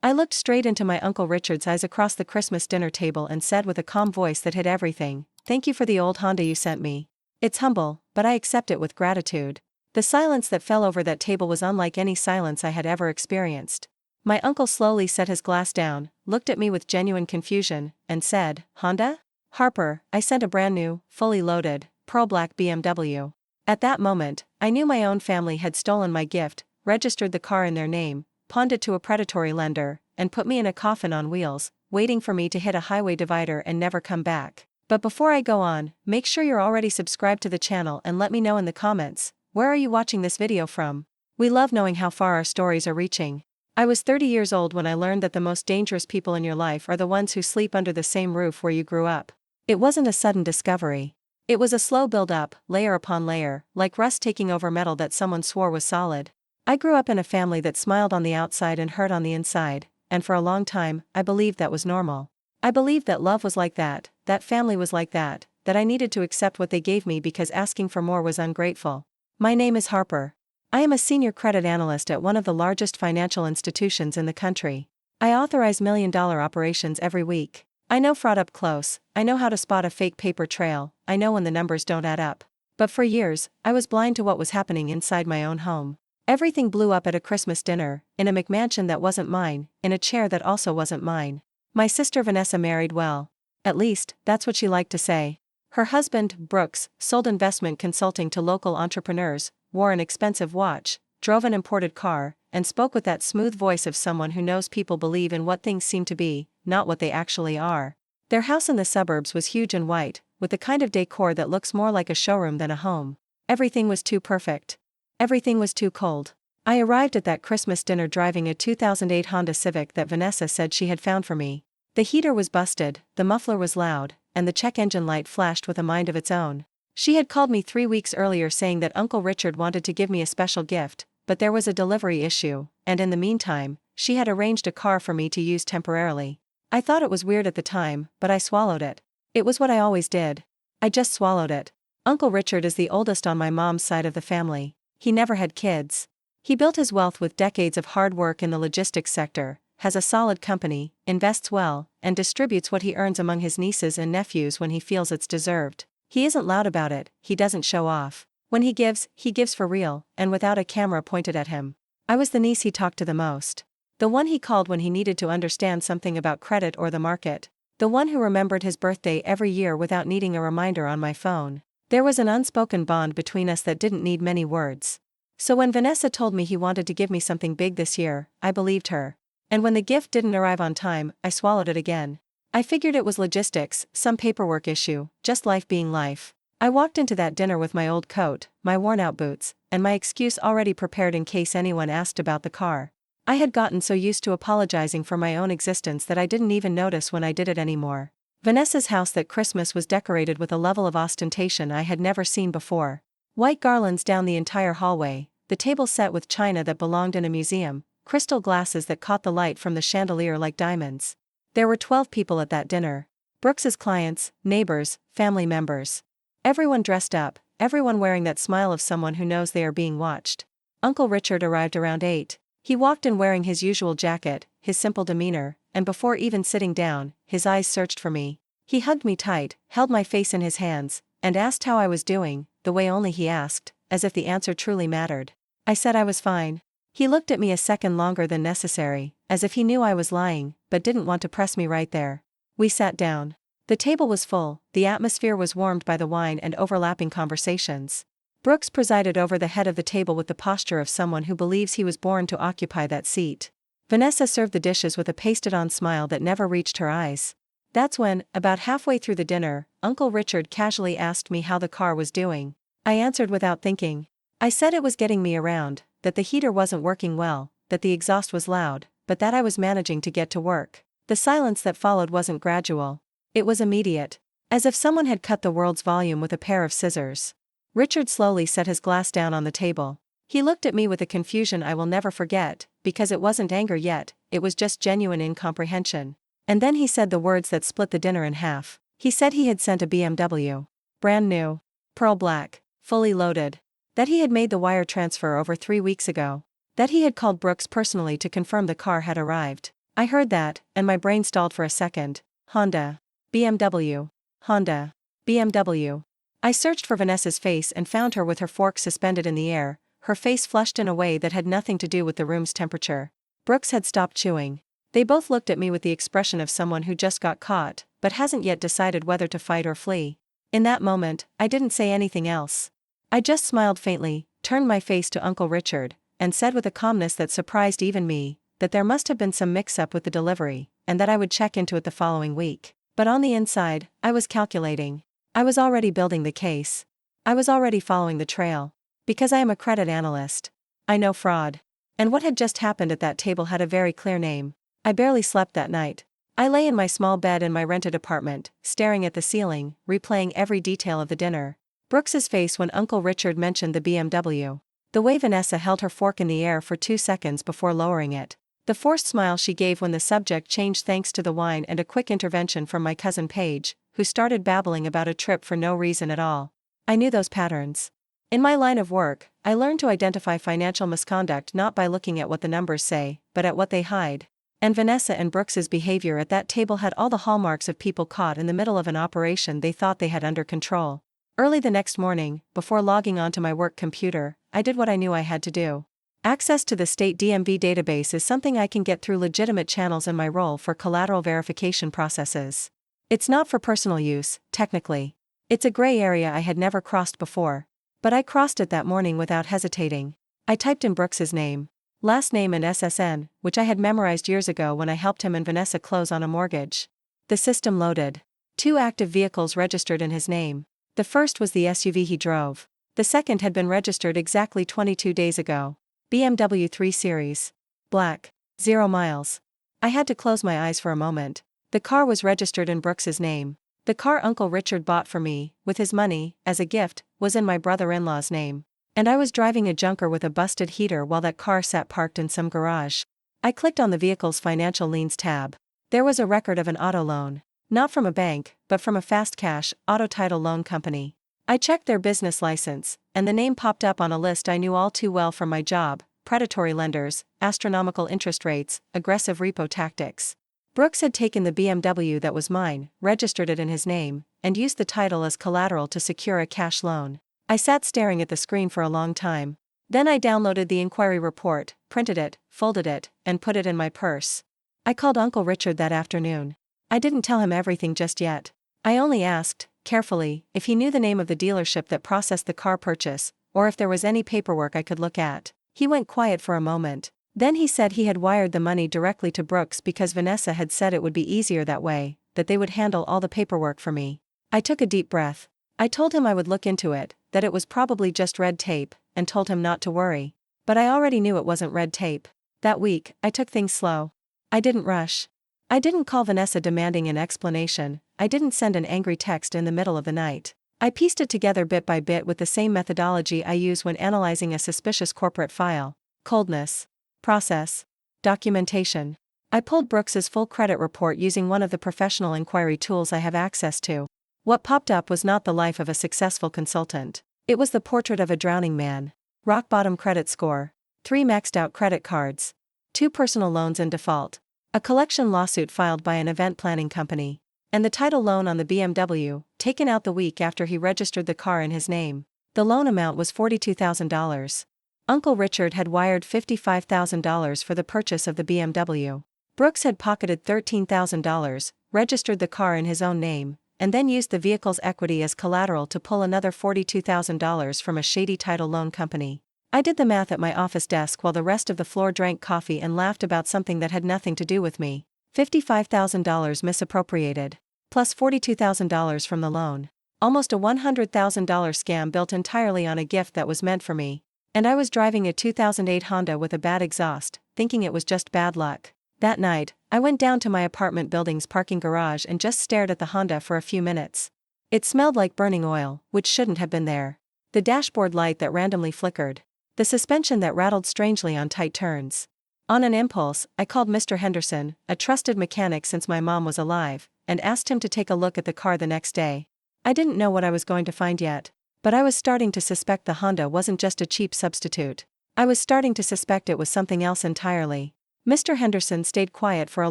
I looked straight into my Uncle Richard's eyes across the Christmas dinner table and said with a calm voice that hid everything, "Thank you for the old Honda you sent me. It's humble, but I accept it with gratitude." The silence that fell over that table was unlike any silence I had ever experienced. My uncle slowly set his glass down, looked at me with genuine confusion, and said, "Honda? Harper, I sent a brand new, fully loaded, pearl black BMW." At that moment, I knew my own family had stolen my gift, registered the car in their name, pawned it to a predatory lender, and put me in a coffin on wheels, waiting for me to hit a highway divider and never come back. But before I go on, make sure you're already subscribed to the channel and let me know in the comments, where are you watching this video from? We love knowing how far our stories are reaching. I was 30 years old when I learned that the most dangerous people in your life are the ones who sleep under the same roof where you grew up. It wasn't a sudden discovery. It was a slow build-up, layer upon layer, like rust taking over metal that someone swore was solid. I grew up in a family that smiled on the outside and hurt on the inside, and for a long time, I believed that was normal. I believed that love was like that family was like that I needed to accept what they gave me because asking for more was ungrateful. My name is Harper. I am a senior credit analyst at one of the largest financial institutions in the country. I authorize million-dollar operations every week. I know fraud up close, I know how to spot a fake paper trail, I know when the numbers don't add up. But for years, I was blind to what was happening inside my own home. Everything blew up at a Christmas dinner, in a McMansion that wasn't mine, in a chair that also wasn't mine. My sister Vanessa married well. At least, that's what she liked to say. Her husband, Brooks, sold investment consulting to local entrepreneurs, wore an expensive watch, drove an imported car, and spoke with that smooth voice of someone who knows people believe in what things seem to be, not what they actually are. Their house in the suburbs was huge and white, with the kind of decor that looks more like a showroom than a home. Everything was too perfect. Everything was too cold. I arrived at that Christmas dinner driving a 2008 Honda Civic that Vanessa said she had found for me. The heater was busted, the muffler was loud, and the check engine light flashed with a mind of its own. She had called me 3 weeks earlier saying that Uncle Richard wanted to give me a special gift, but there was a delivery issue, and in the meantime, she had arranged a car for me to use temporarily. I thought it was weird at the time, but I swallowed it. It was what I always did. I just swallowed it. Uncle Richard is the oldest on my mom's side of the family. He never had kids. He built his wealth with decades of hard work in the logistics sector, has a solid company, invests well, and distributes what he earns among his nieces and nephews when he feels it's deserved. He isn't loud about it, he doesn't show off. When he gives for real, and without a camera pointed at him. I was the niece he talked to the most. The one he called when he needed to understand something about credit or the market. The one who remembered his birthday every year without needing a reminder on my phone. There was an unspoken bond between us that didn't need many words. So when Vanessa told me he wanted to give me something big this year, I believed her. And when the gift didn't arrive on time, I swallowed it again. I figured it was logistics, some paperwork issue, just life being life. I walked into that dinner with my old coat, my worn-out boots, and my excuse already prepared in case anyone asked about the car. I had gotten so used to apologizing for my own existence that I didn't even notice when I did it anymore. Vanessa's house that Christmas was decorated with a level of ostentation I had never seen before. White garlands down the entire hallway, the table set with china that belonged in a museum, crystal glasses that caught the light from the chandelier like diamonds. There were 12 people at that dinner. Brooks's clients, neighbors, family members. Everyone dressed up, everyone wearing that smile of someone who knows they are being watched. Uncle Richard arrived around 8. He walked in wearing his usual jacket, his simple demeanor, and before even sitting down, his eyes searched for me. He hugged me tight, held my face in his hands, and asked how I was doing, the way only he asked, as if the answer truly mattered. I said I was fine. He looked at me a second longer than necessary, as if he knew I was lying, but didn't want to press me right there. We sat down. The table was full, the atmosphere was warmed by the wine and overlapping conversations. Brooks presided over the head of the table with the posture of someone who believes he was born to occupy that seat. Vanessa served the dishes with a pasted-on smile that never reached her eyes. That's when, about halfway through the dinner, Uncle Richard casually asked me how the car was doing. I answered without thinking. I said it was getting me around, that the heater wasn't working well, that the exhaust was loud, but that I was managing to get to work. The silence that followed wasn't gradual. It was immediate. As if someone had cut the world's volume with a pair of scissors. Richard slowly set his glass down on the table. He looked at me with a confusion I will never forget, because it wasn't anger yet, it was just genuine incomprehension. And then he said the words that split the dinner in half. He said he had sent a BMW. Brand new. Pearl black. Fully loaded. That he had made the wire transfer over 3 weeks ago. That he had called Brooks personally to confirm the car had arrived. I heard that, and my brain stalled for a second. Honda. BMW. Honda. BMW. I searched for Vanessa's face and found her with her fork suspended in the air, her face flushed in a way that had nothing to do with the room's temperature. Brooks had stopped chewing. They both looked at me with the expression of someone who just got caught, but hasn't yet decided whether to fight or flee. In that moment, I didn't say anything else. I just smiled faintly, turned my face to Uncle Richard, and said with a calmness that surprised even me, that there must have been some mix-up with the delivery, and that I would check into it the following week. But on the inside, I was calculating. I was already building the case. I was already following the trail. Because I am a credit analyst. I know fraud. And what had just happened at that table had a very clear name. I barely slept that night. I lay in my small bed in my rented apartment, staring at the ceiling, replaying every detail of the dinner. Brooks's face when Uncle Richard mentioned the BMW. The way Vanessa held her fork in the air for 2 seconds before lowering it. The forced smile she gave when the subject changed thanks to the wine, and a quick intervention from my cousin Paige, who started babbling about a trip for no reason at all. I knew those patterns. In my line of work, I learned to identify financial misconduct not by looking at what the numbers say, but at what they hide. And Vanessa and Brooks's behavior at that table had all the hallmarks of people caught in the middle of an operation they thought they had under control. Early the next morning, before logging onto my work computer, I did what I knew I had to do. Access to the state DMV database is something I can get through legitimate channels in my role for collateral verification processes. It's not for personal use, technically. It's a gray area I had never crossed before. But I crossed it that morning without hesitating. I typed in Brooks's name, last name and SSN, which I had memorized years ago when I helped him and Vanessa close on a mortgage. The system loaded. 2 active vehicles registered in his name. The first was the SUV he drove. The second had been registered exactly 22 days ago. BMW 3 Series. Black. 0 miles. I had to close my eyes for a moment. The car was registered in Brooks's name. The car Uncle Richard bought for me, with his money, as a gift, was in my brother-in-law's name. And I was driving a junker with a busted heater while that car sat parked in some garage. I clicked on the vehicle's financial liens tab. There was a record of an auto loan. Not from a bank, but from a fast cash, auto title loan company. I checked their business license, and the name popped up on a list I knew all too well from my job: predatory lenders, astronomical interest rates, aggressive repo tactics. Brooks had taken the BMW that was mine, registered it in his name, and used the title as collateral to secure a cash loan. I sat staring at the screen for a long time. Then I downloaded the inquiry report, printed it, folded it, and put it in my purse. I called Uncle Richard that afternoon. I didn't tell him everything just yet. I only asked, carefully, if he knew the name of the dealership that processed the car purchase, or if there was any paperwork I could look at. He went quiet for a moment. Then he said he had wired the money directly to Brooks because Vanessa had said it would be easier that way, that they would handle all the paperwork for me. I took a deep breath. I told him I would look into it, that it was probably just red tape, and told him not to worry. But I already knew it wasn't red tape. That week, I took things slow. I didn't rush. I didn't call Vanessa demanding an explanation. I didn't send an angry text in the middle of the night. I pieced it together bit by bit with the same methodology I use when analyzing a suspicious corporate file: coldness, process, documentation. I pulled Brooks's full credit report using one of the professional inquiry tools I have access to. What popped up was not the life of a successful consultant. It was the portrait of a drowning man. Rock bottom credit score. 3 maxed out credit cards. 2 personal loans in default. A collection lawsuit filed by an event planning company. And the title loan on the BMW, taken out the week after he registered the car in his name. The loan amount was $42,000. Uncle Richard had wired $55,000 for the purchase of the BMW. Brooks had pocketed $13,000, registered the car in his own name, and then used the vehicle's equity as collateral to pull another $42,000 from a shady title loan company. I did the math at my office desk while the rest of the floor drank coffee and laughed about something that had nothing to do with me. $55,000 misappropriated. Plus $42,000 from the loan. Almost a $100,000 scam built entirely on a gift that was meant for me. And I was driving a 2008 Honda with a bad exhaust, thinking it was just bad luck. That night, I went down to my apartment building's parking garage and just stared at the Honda for a few minutes. It smelled like burning oil, which shouldn't have been there. The dashboard light that randomly flickered. The suspension that rattled strangely on tight turns. On an impulse, I called Mr. Henderson, a trusted mechanic since my mom was alive, and asked him to take a look at the car the next day. I didn't know what I was going to find yet, but I was starting to suspect the Honda wasn't just a cheap substitute. I was starting to suspect it was something else entirely. Mr. Henderson stayed quiet for a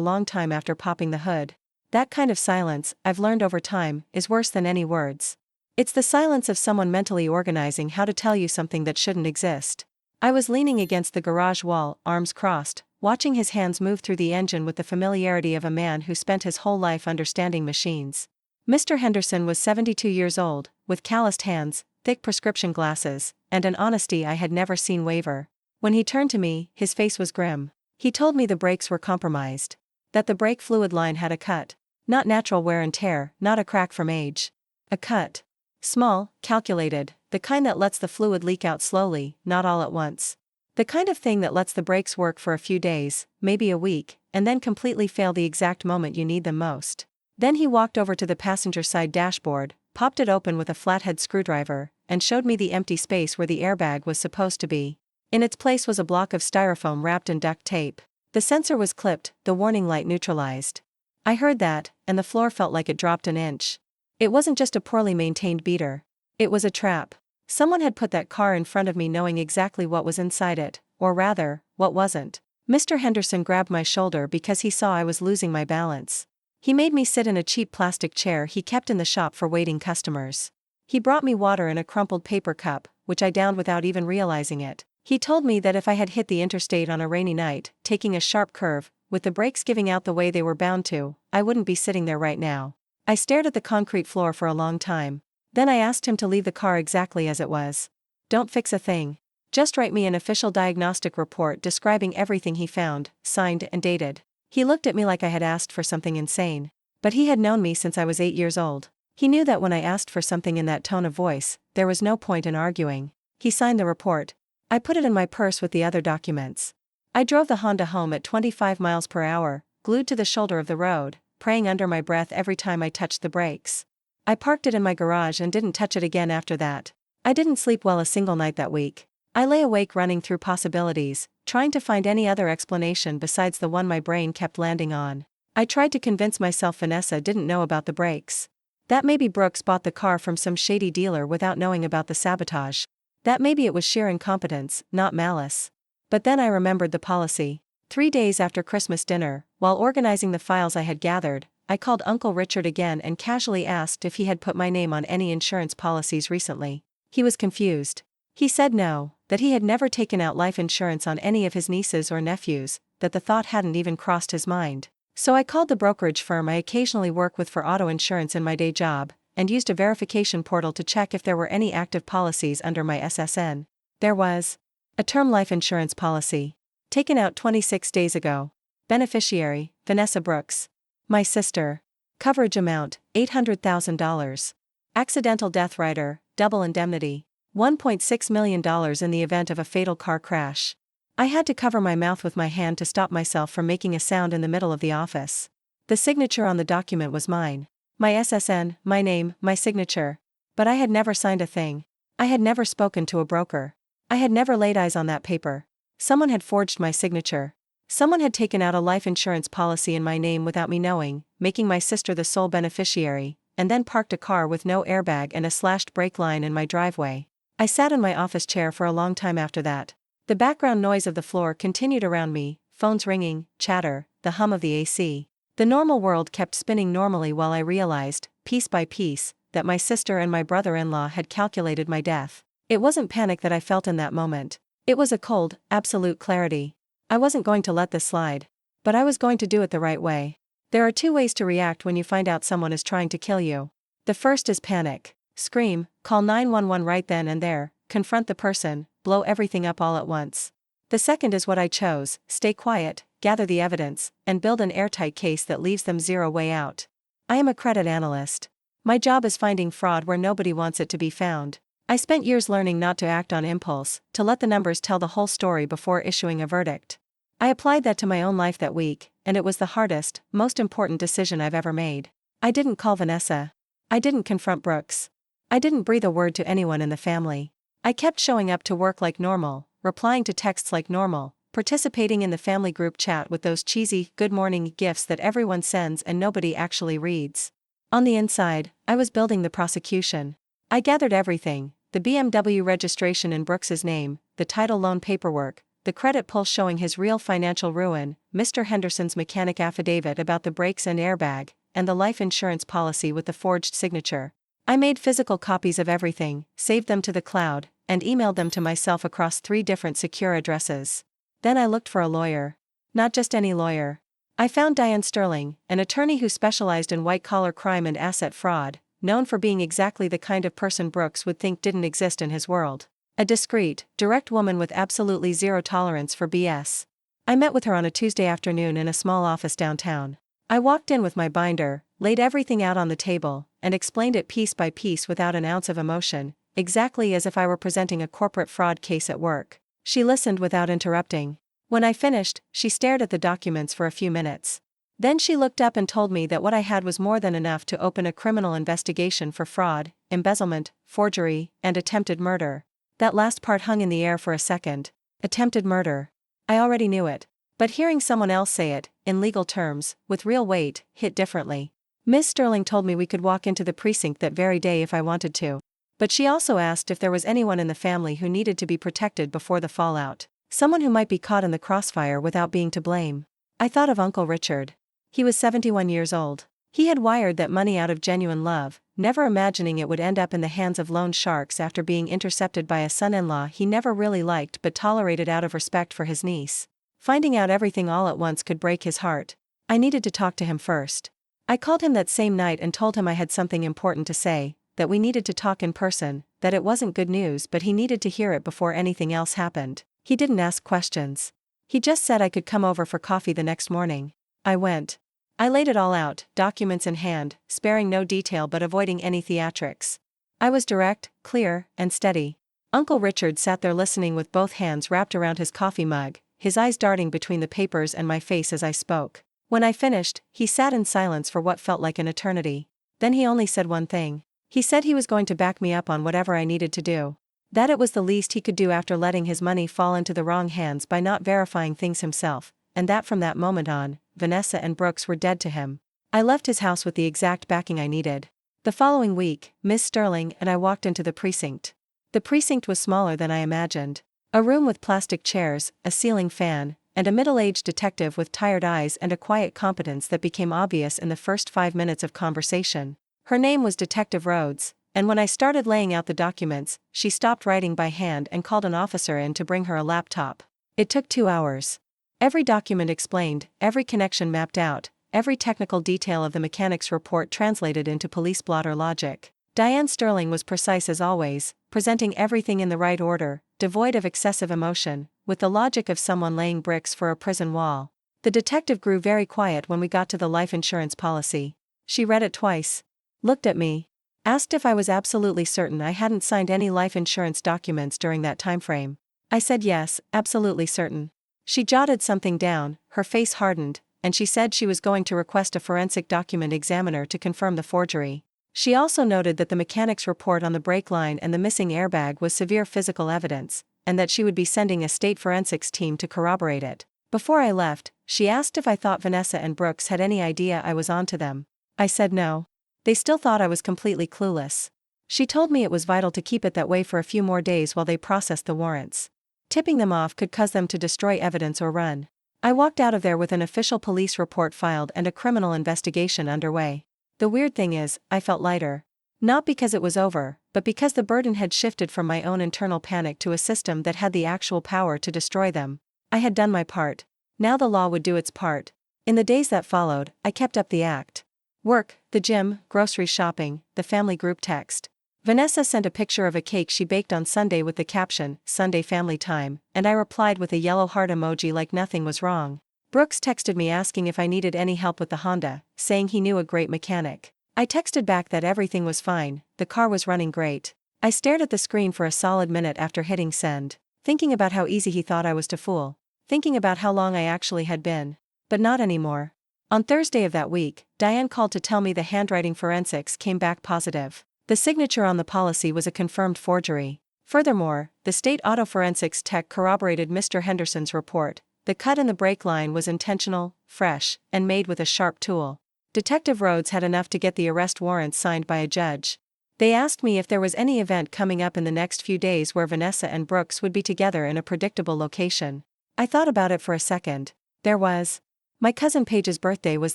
long time after popping the hood. That kind of silence, I've learned over time, is worse than any words. It's the silence of someone mentally organizing how to tell you something that shouldn't exist. I was leaning against the garage wall, arms crossed, watching his hands move through the engine with the familiarity of a man who spent his whole life understanding machines. Mr. Henderson was 72 years old, with calloused hands, thick prescription glasses, and an honesty I had never seen waver. When he turned to me, his face was grim. He told me the brakes were compromised. That the brake fluid line had a cut. Not natural wear and tear, not a crack from age. A cut. Small, calculated, the kind that lets the fluid leak out slowly, not all at once. The kind of thing that lets the brakes work for a few days, maybe a week, and then completely fail the exact moment you need them most. Then he walked over to the passenger side dashboard, popped it open with a flathead screwdriver, and showed me the empty space where the airbag was supposed to be. In its place was a block of styrofoam wrapped in duct tape. The sensor was clipped, the warning light neutralized. I heard that, and the floor felt like it dropped an inch. It wasn't just a poorly maintained beater. It was a trap. Someone had put that car in front of me knowing exactly what was inside it, or rather, what wasn't. Mr. Henderson grabbed my shoulder because he saw I was losing my balance. He made me sit in a cheap plastic chair he kept in the shop for waiting customers. He brought me water in a crumpled paper cup, which I downed without even realizing it. He told me that if I had hit the interstate on a rainy night, taking a sharp curve, with the brakes giving out the way they were bound to, I wouldn't be sitting there right now. I stared at the concrete floor for a long time. Then I asked him to leave the car exactly as it was. Don't fix a thing. Just write me an official diagnostic report describing everything he found, signed and dated. He looked at me like I had asked for something insane. But he had known me since I was 8 years old. He knew that when I asked for something in that tone of voice, there was no point in arguing. He signed the report. I put it in my purse with the other documents. I drove the Honda home at 25 miles per hour, glued to the shoulder of the road, praying under my breath every time I touched the brakes. I parked it in my garage and didn't touch it again after that. I didn't sleep well a single night that week. I lay awake running through possibilities, trying to find any other explanation besides the one my brain kept landing on. I tried to convince myself Vanessa didn't know about the brakes. That maybe Brooks bought the car from some shady dealer without knowing about the sabotage. That maybe it was sheer incompetence, not malice. But then I remembered the policy. 3 days after Christmas dinner, while organizing the files I had gathered, I called Uncle Richard again and casually asked if he had put my name on any insurance policies recently. He was confused. He said no, that he had never taken out life insurance on any of his nieces or nephews, that the thought hadn't even crossed his mind. So I called the brokerage firm I occasionally work with for auto insurance in my day job, and used a verification portal to check if there were any active policies under my SSN. There was. A term life insurance policy. Taken out 26 days ago. Beneficiary, Vanessa Brooks. My sister. Coverage amount, $800,000. Accidental death rider, double indemnity. $1.6 million in the event of a fatal car crash. I had to cover my mouth with my hand to stop myself from making a sound in the middle of the office. The signature on the document was mine. My SSN, my name, my signature. But I had never signed a thing. I had never spoken to a broker. I had never laid eyes on that paper. Someone had forged my signature. Someone had taken out a life insurance policy in my name without me knowing, making my sister the sole beneficiary, and then parked a car with no airbag and a slashed brake line in my driveway. I sat in my office chair for a long time after that. The background noise of the floor continued around me, phones ringing, chatter, the hum of the AC. The normal world kept spinning normally while I realized, piece by piece, that my sister and my brother-in-law had calculated my death. It wasn't panic that I felt in that moment. It was a cold, absolute clarity. I wasn't going to let this slide. But I was going to do it the right way. There are 2 ways to react when you find out someone is trying to kill you. The first is panic. Scream, call 911 right then and there, confront the person, blow everything up all at once. The second is what I chose, stay quiet, gather the evidence, and build an airtight case that leaves them zero way out. I am a credit analyst. My job is finding fraud where nobody wants it to be found. I spent years learning not to act on impulse, to let the numbers tell the whole story before issuing a verdict. I applied that to my own life that week, and it was the hardest, most important decision I've ever made. I didn't call Vanessa. I didn't confront Brooks. I didn't breathe a word to anyone in the family. I kept showing up to work like normal, replying to texts like normal, participating in the family group chat with those cheesy good morning gifts that everyone sends and nobody actually reads. On the inside, I was building the prosecution. I gathered everything, the BMW registration in Brooks's name, the title loan paperwork, the credit pull showing his real financial ruin, Mr. Henderson's mechanic affidavit about the brakes and airbag, and the life insurance policy with the forged signature. I made physical copies of everything, saved them to the cloud, and emailed them to myself across 3 different secure addresses. Then I looked for a lawyer. Not just any lawyer. I found Diane Sterling, an attorney who specialized in white-collar crime and asset fraud, known for being exactly the kind of person Brooks would think didn't exist in his world. A discreet, direct woman with absolutely zero tolerance for BS. I met with her on a Tuesday afternoon in a small office downtown. I walked in with my binder, laid everything out on the table, and explained it piece by piece without an ounce of emotion, exactly as if I were presenting a corporate fraud case at work. She listened without interrupting. When I finished, she stared at the documents for a few minutes. Then she looked up and told me that what I had was more than enough to open a criminal investigation for fraud, embezzlement, forgery, and attempted murder. That last part hung in the air for a second. Attempted murder. I already knew it. But hearing someone else say it, in legal terms, with real weight, hit differently. Miss Sterling told me we could walk into the precinct that very day if I wanted to. But she also asked if there was anyone in the family who needed to be protected before the fallout. Someone who might be caught in the crossfire without being to blame. I thought of Uncle Richard. He was 71 years old. He had wired that money out of genuine love, never imagining it would end up in the hands of loan sharks after being intercepted by a son-in-law he never really liked but tolerated out of respect for his niece. Finding out everything all at once could break his heart. I needed to talk to him first. I called him that same night and told him I had something important to say, that we needed to talk in person, that it wasn't good news but he needed to hear it before anything else happened. He didn't ask questions. He just said I could come over for coffee the next morning. I went. I laid it all out, documents in hand, sparing no detail but avoiding any theatrics. I was direct, clear, and steady. Uncle Richard sat there listening with both hands wrapped around his coffee mug, his eyes darting between the papers and my face as I spoke. When I finished, he sat in silence for what felt like an eternity. Then he only said one thing. He said he was going to back me up on whatever I needed to do. That it was the least he could do after letting his money fall into the wrong hands by not verifying things himself, and that from that moment on, Vanessa and Brooks were dead to him. I left his house with the exact backing I needed. The following week, Miss Sterling and I walked into the precinct. The precinct was smaller than I imagined. A room with plastic chairs, a ceiling fan, and a middle-aged detective with tired eyes and a quiet competence that became obvious in the first 5 minutes of conversation. Her name was Detective Rhodes, and when I started laying out the documents, she stopped writing by hand and called an officer in to bring her a laptop. It took 2 hours. Every document explained, every connection mapped out, every technical detail of the mechanic's report translated into police blotter logic. Diane Sterling was precise as always, presenting everything in the right order, devoid of excessive emotion, with the logic of someone laying bricks for a prison wall. The detective grew very quiet when we got to the life insurance policy. She read it twice. Looked at me. Asked if I was absolutely certain I hadn't signed any life insurance documents during that time frame. I said yes, absolutely certain. She jotted something down, her face hardened, and she said she was going to request a forensic document examiner to confirm the forgery. She also noted that the mechanic's report on the brake line and the missing airbag was severe physical evidence, and that she would be sending a state forensics team to corroborate it. Before I left, she asked if I thought Vanessa and Brooks had any idea I was onto them. I said no. They still thought I was completely clueless. She told me it was vital to keep it that way for a few more days while they processed the warrants. Tipping them off could cause them to destroy evidence or run. I walked out of there with an official police report filed and a criminal investigation underway. The weird thing is, I felt lighter. Not because it was over, but because the burden had shifted from my own internal panic to a system that had the actual power to destroy them. I had done my part. Now the law would do its part. In the days that followed, I kept up the act. Work, the gym, grocery shopping, the family group text. Vanessa sent a picture of a cake she baked on Sunday with the caption, "Sunday family time," and I replied with a yellow heart emoji like nothing was wrong. Brooks texted me asking if I needed any help with the Honda, saying he knew a great mechanic. I texted back that everything was fine, the car was running great. I stared at the screen for a solid minute after hitting send, thinking about how easy he thought I was to fool, thinking about how long I actually had been. But not anymore. On Thursday of that week, Diane called to tell me the handwriting forensics came back positive. The signature on the policy was a confirmed forgery. Furthermore, the state auto forensics tech corroborated Mr. Henderson's report. The cut in the brake line was intentional, fresh, and made with a sharp tool. Detective Rhodes had enough to get the arrest warrants signed by a judge. They asked me if there was any event coming up in the next few days where Vanessa and Brooks would be together in a predictable location. I thought about it for a second. There was. My cousin Paige's birthday was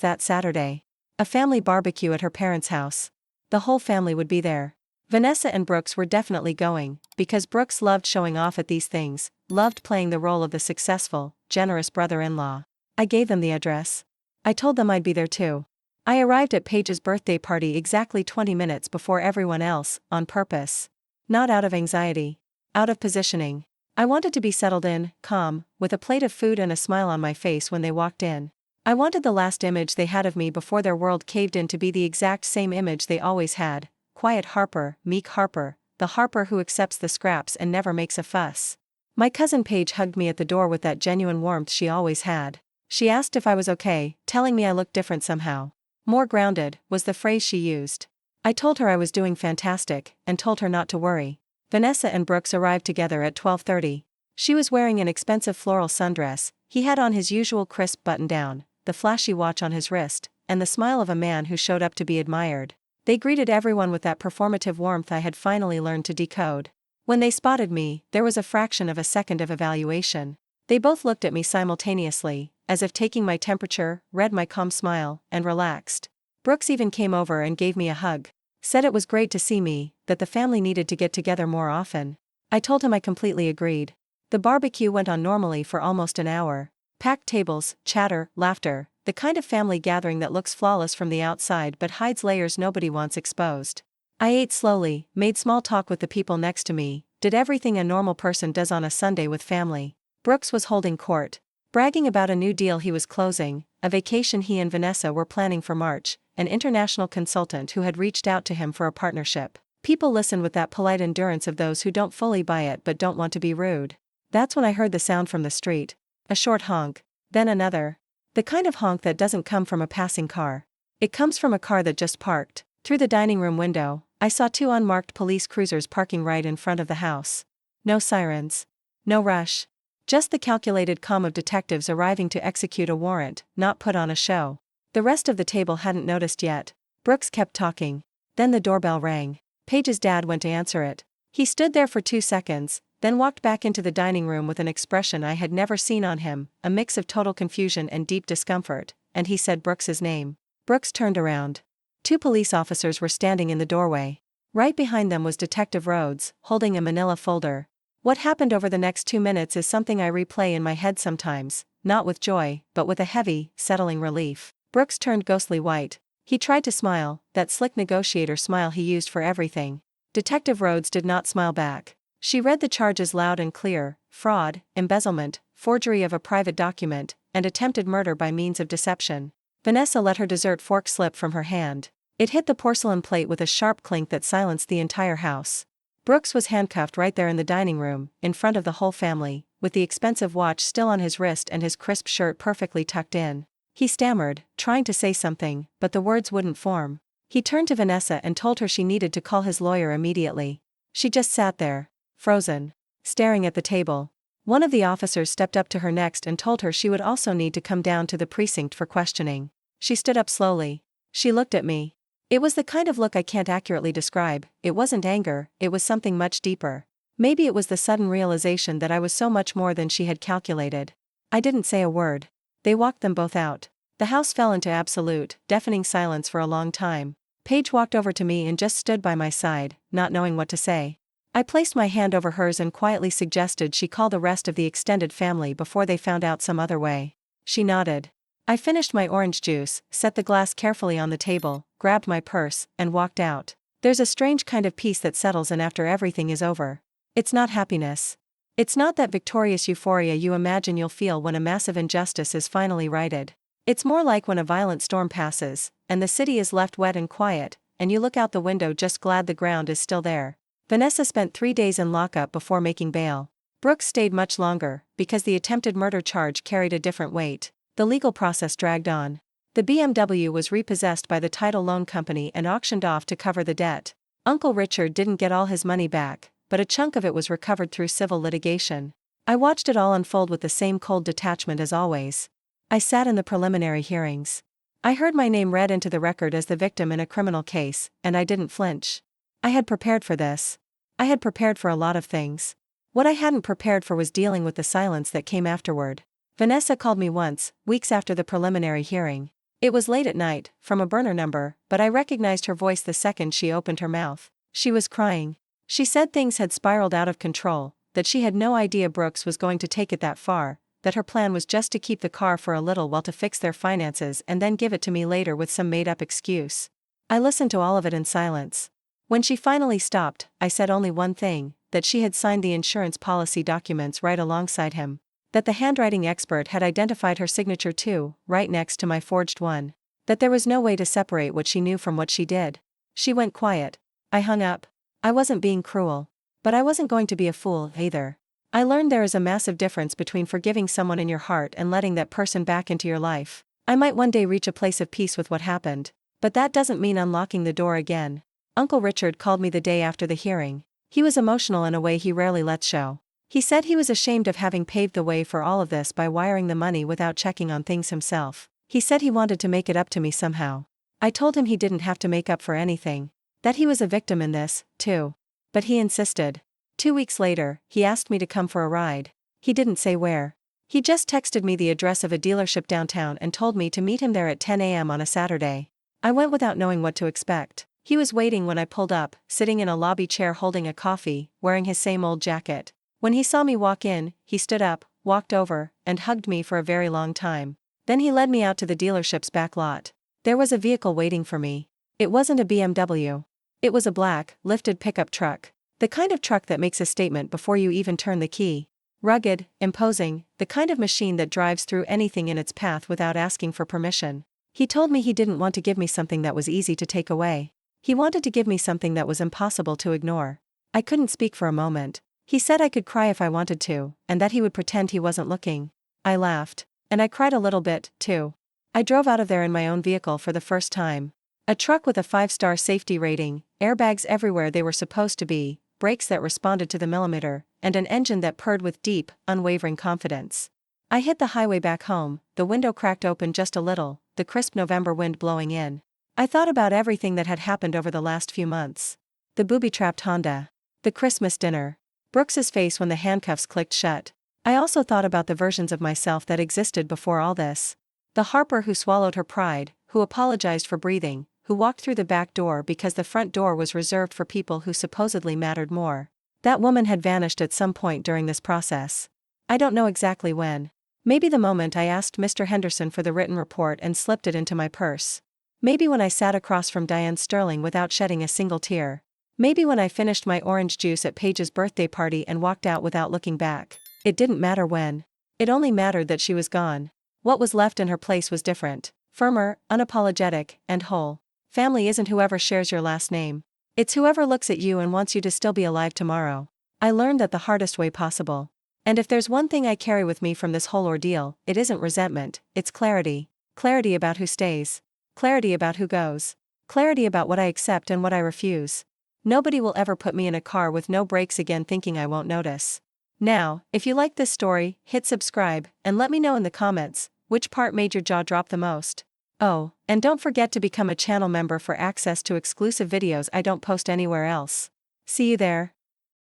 that Saturday. A family barbecue at her parents' house. The whole family would be there. Vanessa and Brooks were definitely going, because Brooks loved showing off at these things, loved playing the role of the successful, generous brother-in-law. I gave them the address. I told them I'd be there too. I arrived at Paige's birthday party exactly 20 minutes before everyone else, on purpose. Not out of anxiety. Out of positioning. I wanted to be settled in, calm, with a plate of food and a smile on my face when they walked in. I wanted the last image they had of me before their world caved in to be the exact same image they always had. Quiet Harper, meek Harper, the Harper who accepts the scraps and never makes a fuss. My cousin Paige hugged me at the door with that genuine warmth she always had. She asked if I was okay, telling me I looked different somehow. More grounded, was the phrase she used. I told her I was doing fantastic, and told her not to worry. Vanessa and Brooks arrived together at 12:30. She was wearing an expensive floral sundress, he had on his usual crisp button-down, the flashy watch on his wrist, and the smile of a man who showed up to be admired. They greeted everyone with that performative warmth I had finally learned to decode. When they spotted me, there was a fraction of a second of evaluation. They both looked at me simultaneously, as if taking my temperature, read my calm smile, and relaxed. Brooks even came over and gave me a hug. Said it was great to see me, that the family needed to get together more often. I told him I completely agreed. The barbecue went on normally for almost an hour. Packed tables, chatter, laughter, the kind of family gathering that looks flawless from the outside but hides layers nobody wants exposed. I ate slowly, made small talk with the people next to me, did everything a normal person does on a Sunday with family. Brooks was holding court, bragging about a new deal he was closing, a vacation he and Vanessa were planning for March, an international consultant who had reached out to him for a partnership. People listen with that polite endurance of those who don't fully buy it but don't want to be rude. That's when I heard the sound from the street. A short honk, then another. The kind of honk that doesn't come from a passing car. It comes from a car that just parked. Through the dining room window, I saw two unmarked police cruisers parking right in front of the house. No sirens. No rush. Just the calculated calm of detectives arriving to execute a warrant, not put on a show. The rest of the table hadn't noticed yet. Brooks kept talking. Then the doorbell rang. Paige's dad went to answer it. He stood there for 2 seconds, then walked back into the dining room with an expression I had never seen on him, a mix of total confusion and deep discomfort, and he said Brooks's name. Brooks turned around. 2 police officers were standing in the doorway. Right behind them was Detective Rhodes, holding a manila folder. What happened over the next 2 minutes is something I replay in my head sometimes, not with joy, but with a heavy, settling relief. Brooks turned ghostly white. He tried to smile, that slick negotiator smile he used for everything. Detective Rhodes did not smile back. She read the charges loud and clear: fraud, embezzlement, forgery of a private document, and attempted murder by means of deception. Vanessa let her dessert fork slip from her hand. It hit the porcelain plate with a sharp clink that silenced the entire house. Brooks was handcuffed right there in the dining room, in front of the whole family, with the expensive watch still on his wrist and his crisp shirt perfectly tucked in. He stammered, trying to say something, but the words wouldn't form. He turned to Vanessa and told her she needed to call his lawyer immediately. She just sat there, frozen, staring at the table. One of the officers stepped up to her next and told her she would also need to come down to the precinct for questioning. She stood up slowly. She looked at me. It was the kind of look I can't accurately describe. It wasn't anger, it was something much deeper. Maybe it was the sudden realization that I was so much more than she had calculated. I didn't say a word. They walked them both out. The house fell into absolute, deafening silence for a long time. Paige walked over to me and just stood by my side, not knowing what to say. I placed my hand over hers and quietly suggested she call the rest of the extended family before they found out some other way. She nodded. I finished my orange juice, set the glass carefully on the table, grabbed my purse, and walked out. There's a strange kind of peace that settles in after everything is over. It's not happiness. It's not that victorious euphoria you imagine you'll feel when a massive injustice is finally righted. It's more like when a violent storm passes, and the city is left wet and quiet, and you look out the window just glad the ground is still there. Vanessa spent 3 days in lockup before making bail. Brooks stayed much longer, because the attempted murder charge carried a different weight. The legal process dragged on. The BMW was repossessed by the title loan company and auctioned off to cover the debt. Uncle Richard didn't get all his money back, but a chunk of it was recovered through civil litigation. I watched it all unfold with the same cold detachment as always. I sat in the preliminary hearings. I heard my name read into the record as the victim in a criminal case, and I didn't flinch. I had prepared for this. I had prepared for a lot of things. What I hadn't prepared for was dealing with the silence that came afterward. Vanessa called me once, weeks after the preliminary hearing. It was late at night, from a burner number, but I recognized her voice the second she opened her mouth. She was crying. She said things had spiraled out of control, that she had no idea Brooks was going to take it that far, that her plan was just to keep the car for a little while to fix their finances and then give it to me later with some made-up excuse. I listened to all of it in silence. When she finally stopped, I said only one thing, that she had signed the insurance policy documents right alongside him. That the handwriting expert had identified her signature too, right next to my forged one. That there was no way to separate what she knew from what she did. She went quiet. I hung up. I wasn't being cruel. But I wasn't going to be a fool, either. I learned there is a massive difference between forgiving someone in your heart and letting that person back into your life. I might one day reach a place of peace with what happened, but that doesn't mean unlocking the door again. Uncle Richard called me the day after the hearing. He was emotional in a way he rarely lets show. He said he was ashamed of having paved the way for all of this by wiring the money without checking on things himself. He said he wanted to make it up to me somehow. I told him he didn't have to make up for anything. That he was a victim in this, too. But he insisted. 2 weeks later, he asked me to come for a ride. He didn't say where. He just texted me the address of a dealership downtown and told me to meet him there at 10 a.m. on a Saturday. I went without knowing what to expect. He was waiting when I pulled up, sitting in a lobby chair holding a coffee, wearing his same old jacket. When he saw me walk in, he stood up, walked over, and hugged me for a very long time. Then he led me out to the dealership's back lot. There was a vehicle waiting for me. It wasn't a BMW. It was a black, lifted pickup truck. The kind of truck that makes a statement before you even turn the key. Rugged, imposing, the kind of machine that drives through anything in its path without asking for permission. He told me he didn't want to give me something that was easy to take away. He wanted to give me something that was impossible to ignore. I couldn't speak for a moment. He said I could cry if I wanted to, and that he would pretend he wasn't looking. I laughed. And I cried a little bit, too. I drove out of there in my own vehicle for the first time. A truck with a 5-star safety rating, airbags everywhere they were supposed to be, brakes that responded to the millimeter, and an engine that purred with deep, unwavering confidence. I hit the highway back home, the window cracked open just a little, the crisp November wind blowing in. I thought about everything that had happened over the last few months. The booby-trapped Honda. The Christmas dinner. Brooks's face when the handcuffs clicked shut. I also thought about the versions of myself that existed before all this. The Harper who swallowed her pride, who apologized for breathing, who walked through the back door because the front door was reserved for people who supposedly mattered more. That woman had vanished at some point during this process. I don't know exactly when. Maybe the moment I asked Mr. Henderson for the written report and slipped it into my purse. Maybe when I sat across from Diane Sterling without shedding a single tear. Maybe when I finished my orange juice at Paige's birthday party and walked out without looking back. It didn't matter when. It only mattered that she was gone. What was left in her place was different, firmer, unapologetic, and whole. Family isn't whoever shares your last name. It's whoever looks at you and wants you to still be alive tomorrow. I learned that the hardest way possible. And if there's one thing I carry with me from this whole ordeal, it isn't resentment, it's clarity. Clarity about who stays. Clarity about who goes. Clarity about what I accept and what I refuse. Nobody will ever put me in a car with no brakes again thinking I won't notice. Now, if you like this story, hit subscribe, and let me know in the comments, which part made your jaw drop the most. Oh, and don't forget to become a channel member for access to exclusive videos I don't post anywhere else. See you there.